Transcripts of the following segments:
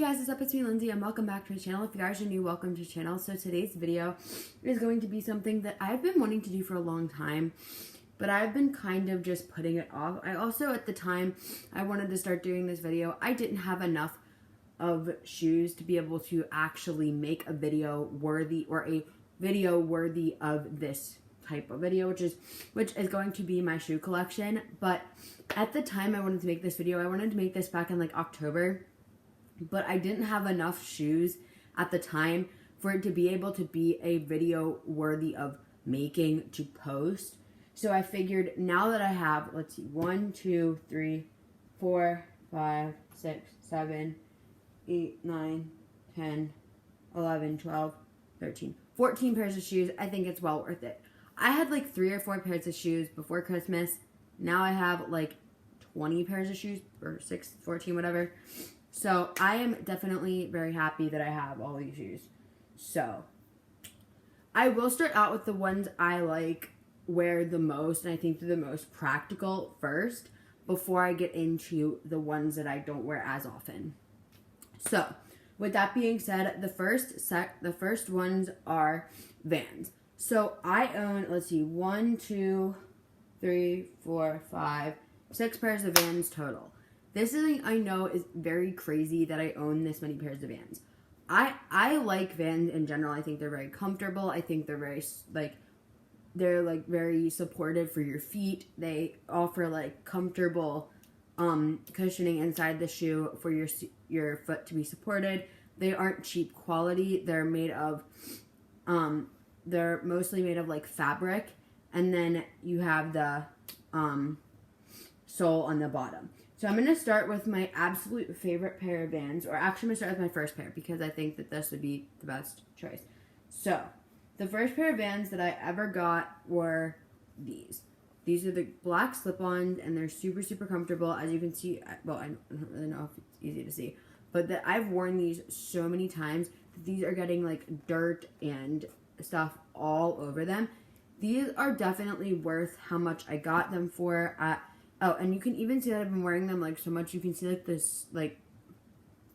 Hey guys, what's up? It's me, Lindsay, and welcome back to my channel. If you guys are new, welcome to the channel. So today's video is going to be something that I've been wanting to do for a long time, but I've been kind of just putting it off. I also, at the time I wanted to start doing this video, I didn't have enough of shoes to be able to actually make a video worthy, or a video worthy of this type of video, which is going to be my shoe collection. But at the time I wanted to make this video, I wanted to make this back in like October, but I didn't have enough shoes at the time for it to be able to be a video worthy of making to post. So I figured now that I have, let's see, 1, 2, 3, 4, 5, 6, 7, 8, 9, 10, 11, 12, 13, 14 pairs of shoes, I think it's well worth it. I had like 3 or 4 pairs of shoes before Christmas. Now I have like 20 pairs of shoes, or 6, 14, whatever. So I am definitely very happy that I have all these shoes. So I will start out with the ones I like wear the most, and I think they're the most practical first, before I get into the ones that I don't wear as often. So with that being said, the first ones are Vans. So I own, let's see, 1, 2, 3, 4, 5, 6 pairs of Vans total. This is something I know is very crazy that I own this many pairs of Vans. I like Vans in general. I think they're very comfortable. I think they're very supportive for your feet. They offer like comfortable cushioning inside the shoe for your foot to be supported. They aren't cheap quality. They're made of they're mostly made of like fabric, and then you have the sole on the bottom. So I'm going to start with my absolute favorite pair of Vans, or actually I'm going to start with my first pair because I think that this would be the best choice. So the first pair of Vans that I ever got were these. These are the black slip-ons, and they're super, super comfortable. As you can see, well, I don't really know if it's easy to see, but that I've worn these so many times that these are getting like dirt and stuff all over them. These are definitely worth how much I got them for. Oh, and you can even see that I've been wearing them like so much. You can see like this like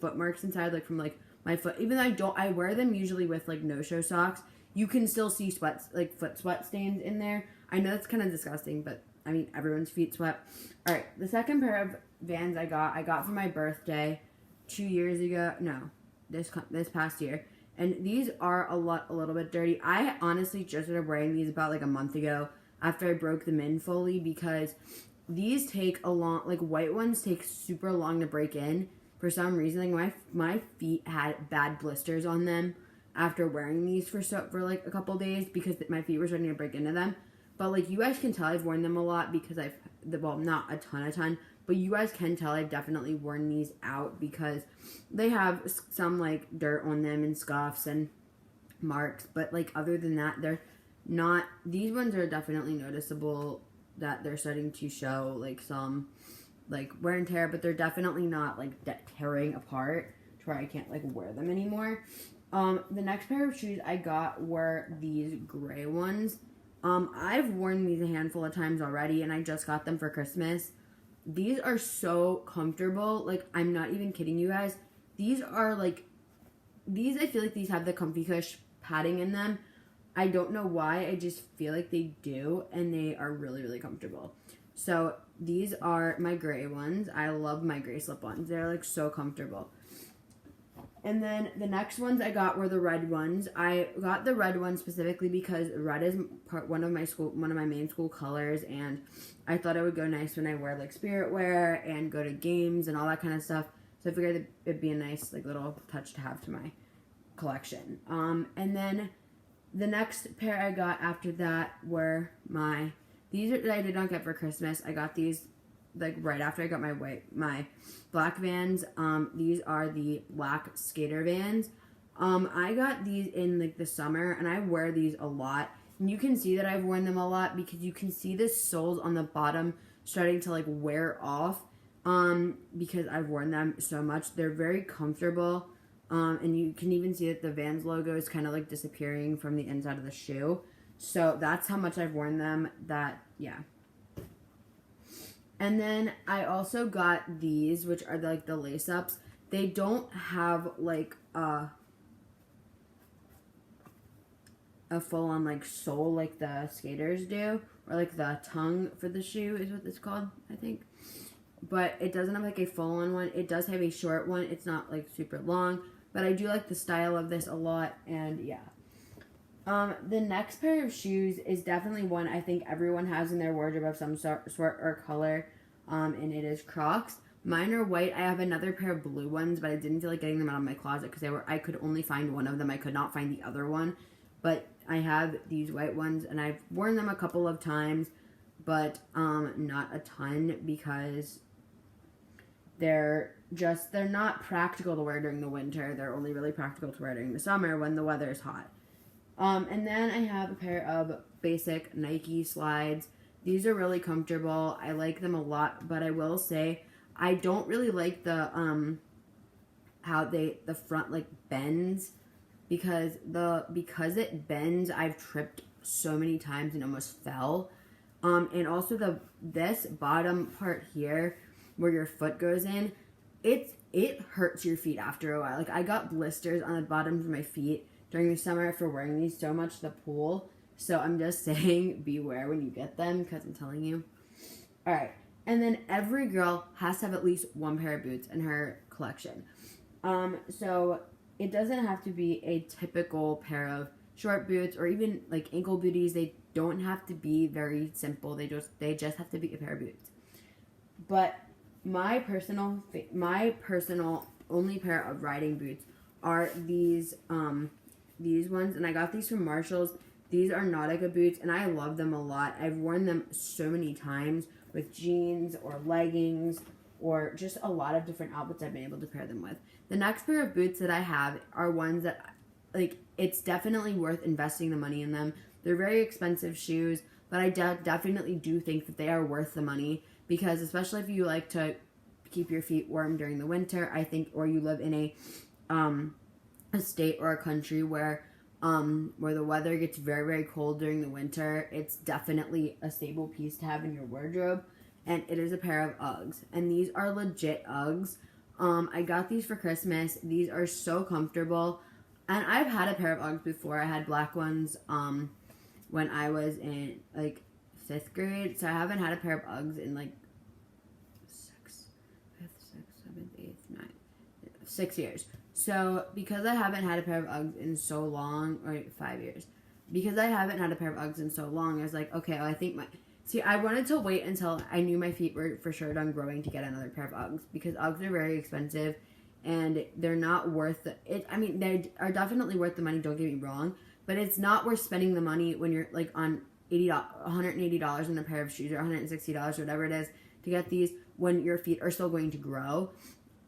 foot marks inside, like from like my foot. Even though I wear them usually with like no-show socks. You can still see foot sweat stains in there. I know that's kind of disgusting, but I mean, everyone's feet sweat. All right, the second pair of Vans I got for my birthday 2 years ago. No, this past year. And these are a little bit dirty. I honestly just started wearing these about like a month ago after I broke them in fully, because these take a long, like white ones take super long to break in for some reason. Like my feet had bad blisters on them after wearing these for like a couple days, because my feet were starting to break into them. But like you guys can tell I've worn them a lot because well, not a ton, but you guys can tell I've definitely worn these out because they have some like dirt on them and scuffs and marks. But like other than that, they're not, these ones are definitely noticeable that they're starting to show like some like wear and tear, but they're definitely not like tearing apart to where I can't like wear them anymore. The next pair of shoes I got were these gray ones. I've worn these a handful of times already, and I just got them for Christmas. These are so comfortable. Like, I'm not even kidding you guys. These are like, I feel like these have the comfy cush padding in them. I don't know why, I just feel like they do, and they are really, really comfortable. So these are my gray ones. I love my gray slip-ons. They're like so comfortable. And then the next ones I got were the red ones. I got the red ones specifically because red is one of my main school colors, and I thought it would go nice when I wear like spirit wear and go to games and all that kind of stuff. So I figured it'd be a nice like little touch to have to my collection. And then the next pair I got after that were these that I did not get for Christmas. I got these like right after I got my black Vans. These are the black skater Vans. I got these in like the summer, and I wear these a lot. And you can see that I've worn them a lot because you can see the soles on the bottom starting to like wear off. Because I've worn them so much. They're very comfortable. And you can even see that the Vans logo is kind of like disappearing from the inside of the shoe. So that's how much I've worn them. Yeah. And then I also got these, which are like the lace ups. they don't have like a full-on like sole like the skaters do, or like the tongue for the shoe is what it's called, I think. But it doesn't have like a full-on one. It does have a short one. It's not like super long, but I do like the style of this a lot, and yeah. The next pair of shoes is definitely one I think everyone has in their wardrobe of some sort or color, and it is Crocs. Mine are white. I have another pair of blue ones, but I didn't feel like getting them out of my closet because I could only find one of them. I could not find the other one, but I have these white ones, and I've worn them a couple of times, but not a ton because they're not practical to wear during the winter. They're only really practical to wear during the summer when the weather is hot. And then I have a pair of basic Nike slides. These are really comfortable. I like them a lot, but I will say I don't really like the how the front like bends because it bends. I've tripped so many times and almost fell. And also this bottom part here where your foot goes in, it hurts your feet after a while. Like I got blisters on the bottoms of my feet during the summer for wearing these so much to the pool. So I'm just saying beware when you get them because I'm telling you. All right. And then every girl has to have at least one pair of boots in her collection. So it doesn't have to be a typical pair of short boots or even like ankle booties. They don't have to be very simple. They just have to be a pair of boots. But my personal only pair of riding boots are these ones, and I got these from Marshalls. These are Nautica boots, and I love them a lot. I've worn them so many times with jeans or leggings or just a lot of different outfits I've been able to pair them with. The next pair of boots that I have are ones that, like, it's definitely worth investing the money in them. They're very expensive shoes, but I definitely do think that they are worth the money because especially if you like to keep your feet warm during the winter, I think, or you live in a state or a country where the weather gets very, very cold during the winter, it's definitely a stable piece to have in your wardrobe. And it is a pair of Uggs. And these are legit Uggs. I got these for Christmas. These are so comfortable. And I've had a pair of Uggs before. I had black ones when I was in, like, 5th grade. So I haven't had a pair of Uggs in, like, 6 years. So, because I haven't had a pair of Uggs in so long, or 5 years, because I haven't had a pair of Uggs in so long, I was like, okay, well, I think I wanted to wait until I knew my feet were for sure done growing to get another pair of Uggs, because Uggs are very expensive, and they're not worth it. I mean, they are definitely worth the money, don't get me wrong, but it's not worth spending the money when you're, like, on $180 in a pair of shoes, or $160, whatever it is, to get these when your feet are still going to grow.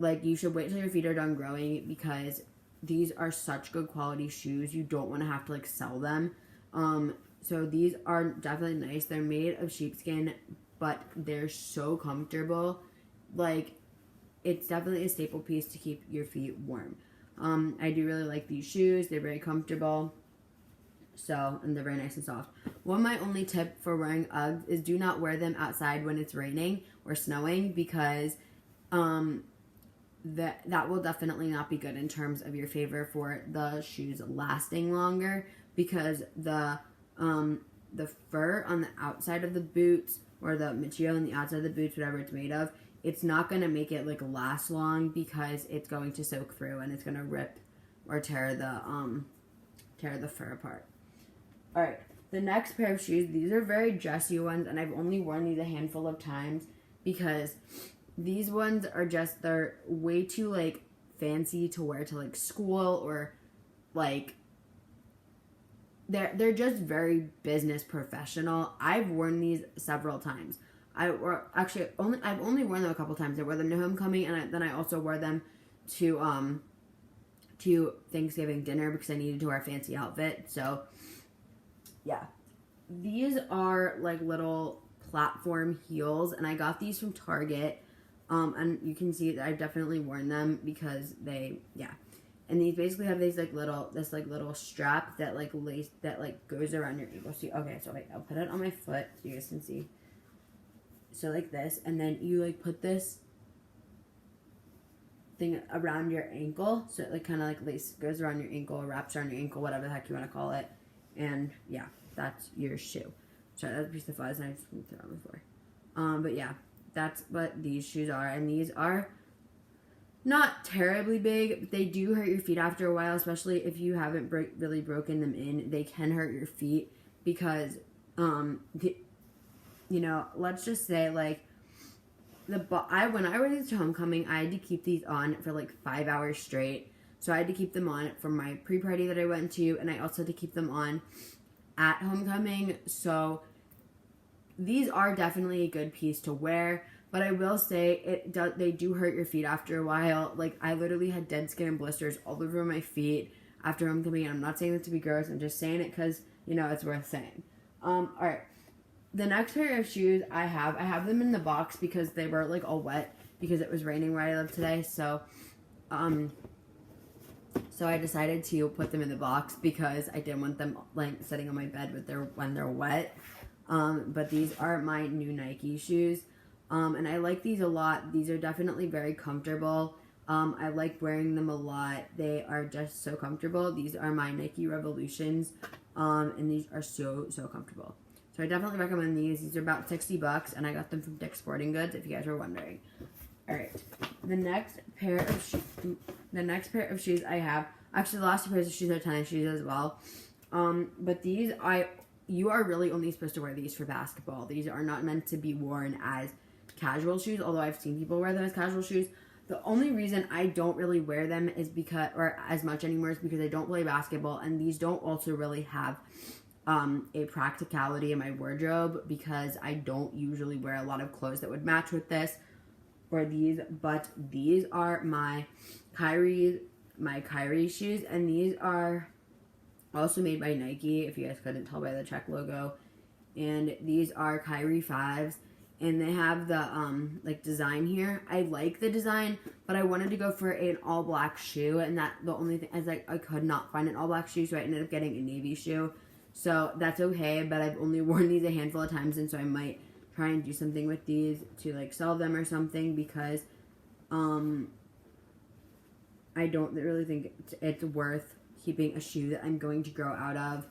Like, you should wait till your feet are done growing because these are such good quality shoes. You don't want to have to, like, sell them. So these are definitely nice. They're made of sheepskin, but they're so comfortable. Like, it's definitely a staple piece to keep your feet warm. I do really like these shoes. They're very comfortable. So, and they're very nice and soft. My only tip for wearing Uggs is do not wear them outside when it's raining or snowing because, that will definitely not be good in terms of your favor for the shoes lasting longer because the fur on the outside of the boots or the material on the outside of the boots, whatever it's made of, it's not going to make it like last long because it's going to soak through and it's going to rip or tear the fur apart. All right, the next pair of shoes, these are very dressy ones and I've only worn these a handful of times because these ones are just, they're way too, like, fancy to wear to, like, school or, like, they're just very business professional. I've worn these several times. I've only worn them a couple times. I wore them to homecoming, and then I also wore them to Thanksgiving dinner because I needed to wear a fancy outfit. So, yeah. These are, like, little platform heels, and I got these from Target. And you can see that I've definitely worn them because and these basically have this little strap that goes around your ankle. See, okay, so wait, I'll put it on my foot so you guys can see. So like this, and then you like put this thing around your ankle. So it like kind of like lace goes around your ankle or wraps around your ankle, whatever the heck you want to call it. And yeah, that's your shoe. Sorry, that's a piece of fuzz and I just moved it on the floor. But yeah, that's what these shoes are. And these are not terribly big, but they do hurt your feet after a while, especially if you haven't really broken them in. They can hurt your feet because, let's just say like when I went to homecoming, I had to keep these on for like 5 hours straight. So I had to keep them on for my pre-party that I went to, and I also had to keep them on at homecoming. So these are definitely a good piece to wear. But I will say they do hurt your feet after a while. Like I literally had dead skin and blisters all over my feet after homecoming. And I'm not saying that to be gross. I'm just saying it because it's worth saying. All right, the next pair of shoes I have them in the box because they were like all wet because it was raining where I live today. So I decided to put them in the box because I didn't want them like sitting on my bed when they're wet. But these are my new Nike shoes. And I like these a lot. These are definitely very comfortable. I like wearing them a lot. They are just so comfortable. These are my Nike Revolutions. And these are so, so comfortable. So I definitely recommend these. These are about $60 and I got them from Dick's Sporting Goods if you guys were wondering. Alright. The next pair of shoes I have, actually the last two pairs of shoes are tennis shoes as well. But these you are really only supposed to wear these for basketball. These are not meant to be worn as casual shoes, although I've seen people wear them as casual shoes. The only reason I don't really wear them as much anymore is because I don't play basketball, and these don't also really have a practicality in my wardrobe because I don't usually wear a lot of clothes that would match with this or these, but these are my Kyrie shoes, and these are also made by Nike, if you guys couldn't tell by the check logo. And these are Kyrie 5s, and they have the design here. I like the design, but I wanted to go for an all black shoe, and that the only thing is I could not find an all black shoe, so I ended up getting a navy shoe. So that's okay, but I've only worn these a handful of times, and so I might try and do something with these to sell them or something because I don't really think it's worth keeping a shoe that I'm going to grow out of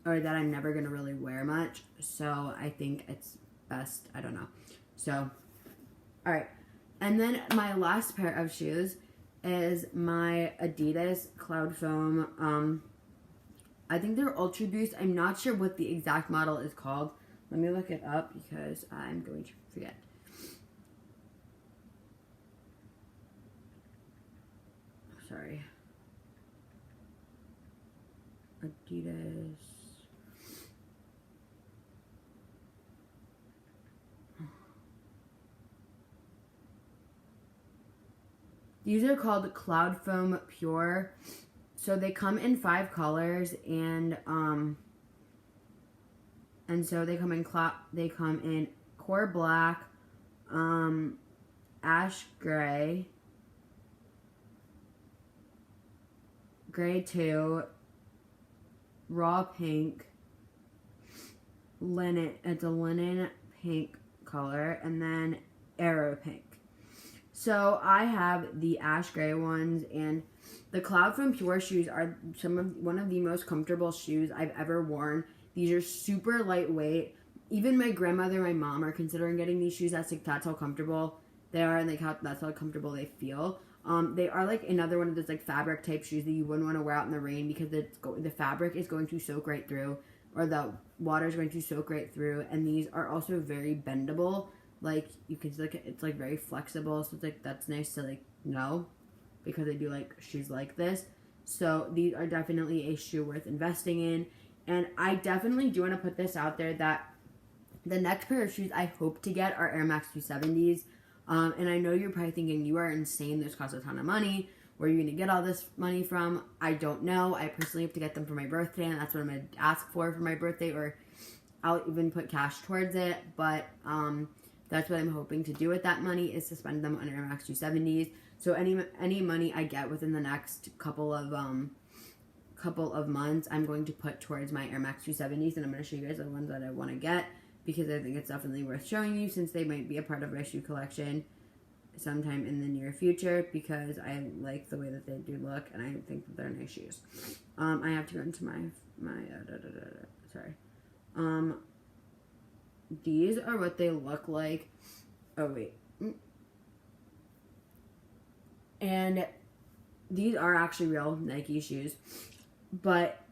or that I'm never going to really wear much. So I think it's best, I don't know. So, alright. And then my last pair of shoes is my Adidas Cloudfoam. I think they're Ultra Boost. I'm not sure what the exact model is called. Let me look it up because I'm going to forget. Sorry. Adidas. These are called Cloudfoam Pure. So they come in 5 colors, and so they come in core black, ash gray, gray 2, raw pink, linen. It's a linen pink color, and then arrow pink. So I have the ash gray ones, and the Cloudfoam Pure shoes are one of the most comfortable shoes I've ever worn. These are super lightweight. Even my grandmother and my mom are considering getting these shoes. That's how comfortable they are, and that's how comfortable they feel. They are another one of those fabric type shoes that you wouldn't want to wear out in the rain because the fabric is going to soak right through, or the water is going to soak right through. And these are also very bendable. You can it's very flexible, so it's that's nice to know, because I do like shoes like this. So these are definitely a shoe worth investing in. And I definitely do want to put this out there that the next pair of shoes I hope to get are Air Max 270s. And I know you're probably thinking, you are insane, those cost a ton of money. Where are you going to get all this money from? I don't know. I personally have to get them for my birthday, and that's what I'm going to ask for my birthday, or I'll even put cash towards it. But that's what I'm hoping to do with that money, is to spend them on Air Max 270s. So any money I get within the next couple of months, I'm going to put towards my Air Max 270s, and I'm going to show you guys the ones that I want to get, because I think it's definitely worth showing you, since they might be a part of my shoe collection. sometime in the near future because I like the way that they do look and I think that they're nice shoes. I have to go into my sorry. These are what they look like. Oh wait. And these are actually real Nike shoes, but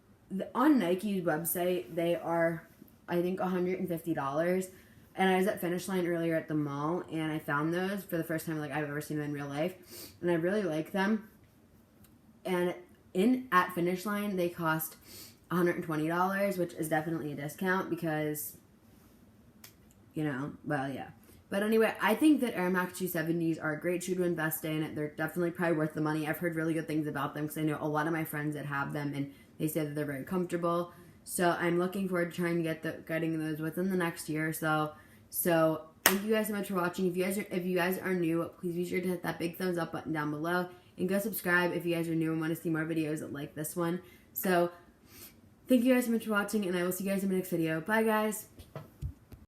on Nike's website they are, I think, $150. And I was at Finish Line earlier at the mall, and I found those for the first time like I've ever seen them in real life, and I really like them. And at Finish Line they cost $120, which is definitely a discount because, you know, well, yeah. But anyway, I think that Air Max 270s are a great shoe to invest in. They're definitely probably worth the money. I've heard really good things about them because I know a lot of my friends that have them, and they say that they're very comfortable. So I'm looking forward to trying to getting those within the next year or so. So thank you guys so much for watching. If you guys are new, please be sure to hit that big thumbs up button down below, and go subscribe if you guys are new and want to see more videos like this one. So thank you guys so much for watching, and I will see you guys in my next video. Bye, guys.